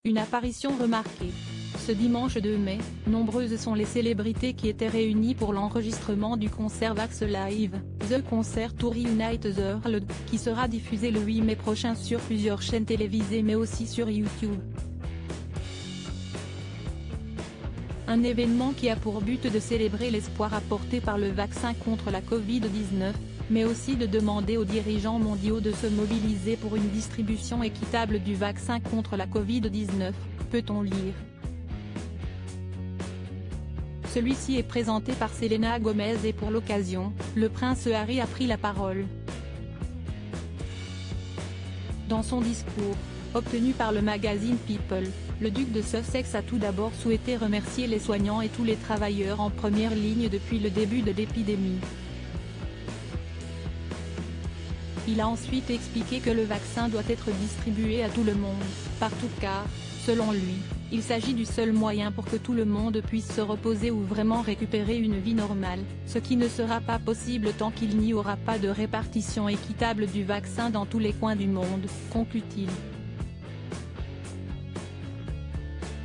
Une apparition remarquée. Ce dimanche 2 mai, nombreuses sont les célébrités qui étaient réunies pour l'enregistrement du concert Vax Live, The Concert to Reunite the World, qui sera diffusé le 8 mai prochain sur plusieurs chaînes télévisées mais aussi sur YouTube. Un événement qui a pour but de célébrer l'espoir apporté par le vaccin contre la Covid-19, mais aussi de demander aux dirigeants mondiaux de se mobiliser pour une distribution équitable du vaccin contre la Covid-19, peut-on lire. Celui-ci est présenté par Selena Gomez et pour l'occasion, le prince Harry a pris la parole. Dans son discours, obtenu par le magazine People, le duc de Sussex a tout d'abord souhaité remercier les soignants et tous les travailleurs en première ligne depuis le début de l'épidémie. Il a ensuite expliqué que le vaccin doit être distribué à tout le monde, partout car, selon lui, il s'agit du seul moyen pour que tout le monde puisse se reposer ou vraiment récupérer une vie normale, ce qui ne sera pas possible tant qu'il n'y aura pas de répartition équitable du vaccin dans tous les coins du monde, conclut-il.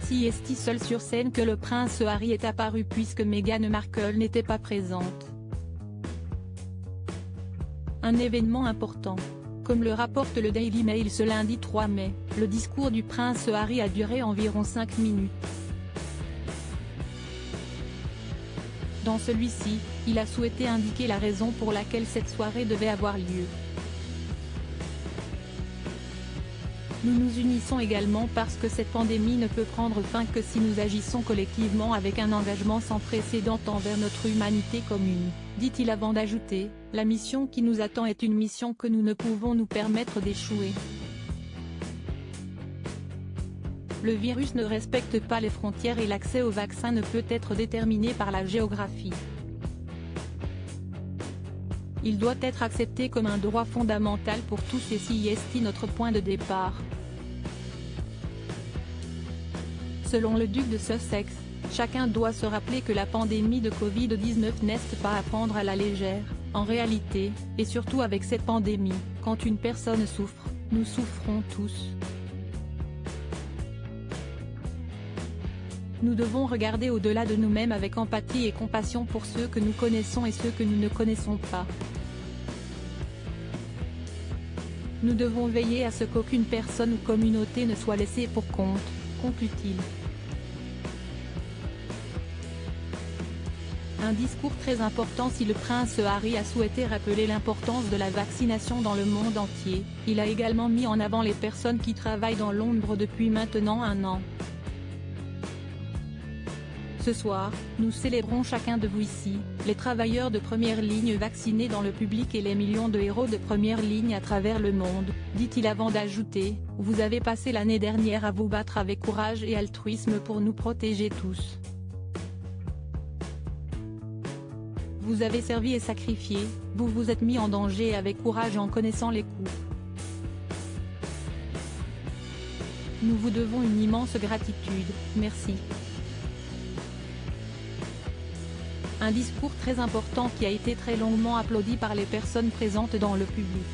Si est-il seul sur scène que le prince Harry est apparu puisque Meghan Markle n'était pas présente. Un événement important. Comme le rapporte le Daily Mail ce lundi 3 mai, le discours du prince Harry a duré environ 5 minutes. Dans celui-ci, il a souhaité indiquer la raison pour laquelle cette soirée devait avoir lieu. Nous nous unissons également parce que cette pandémie ne peut prendre fin que si nous agissons collectivement avec un engagement sans précédent envers notre humanité commune, dit-il avant d'ajouter, la mission qui nous attend est une mission que nous ne pouvons nous permettre d'échouer. Le virus ne respecte pas les frontières et l'accès au vaccin ne peut être déterminé par la géographie. Il doit être accepté comme un droit fondamental pour tous et c'est notre point de départ. Selon le duc de Sussex, chacun doit se rappeler que la pandémie de Covid-19 n'est pas à prendre à la légère, en réalité, et surtout avec cette pandémie, quand une personne souffre, nous souffrons tous. Nous devons regarder au-delà de nous-mêmes avec empathie et compassion pour ceux que nous connaissons et ceux que nous ne connaissons pas. Nous devons veiller à ce qu'aucune personne ou communauté ne soit laissée pour compte, conclut-il. Un discours très important si le prince Harry a souhaité rappeler l'importance de la vaccination dans le monde entier, il a également mis en avant les personnes qui travaillent dans l'ombre depuis maintenant 1 an. Ce soir, nous célébrons chacun de vous ici, les travailleurs de première ligne vaccinés dans le public et les millions de héros de première ligne à travers le monde, dit-il avant d'ajouter, vous avez passé l'année dernière à vous battre avec courage et altruisme pour nous protéger tous. Vous avez servi et sacrifié, vous vous êtes mis en danger avec courage en connaissant les coûts. Nous vous devons une immense gratitude, merci. Un discours très important qui a été très longuement applaudi par les personnes présentes dans le public.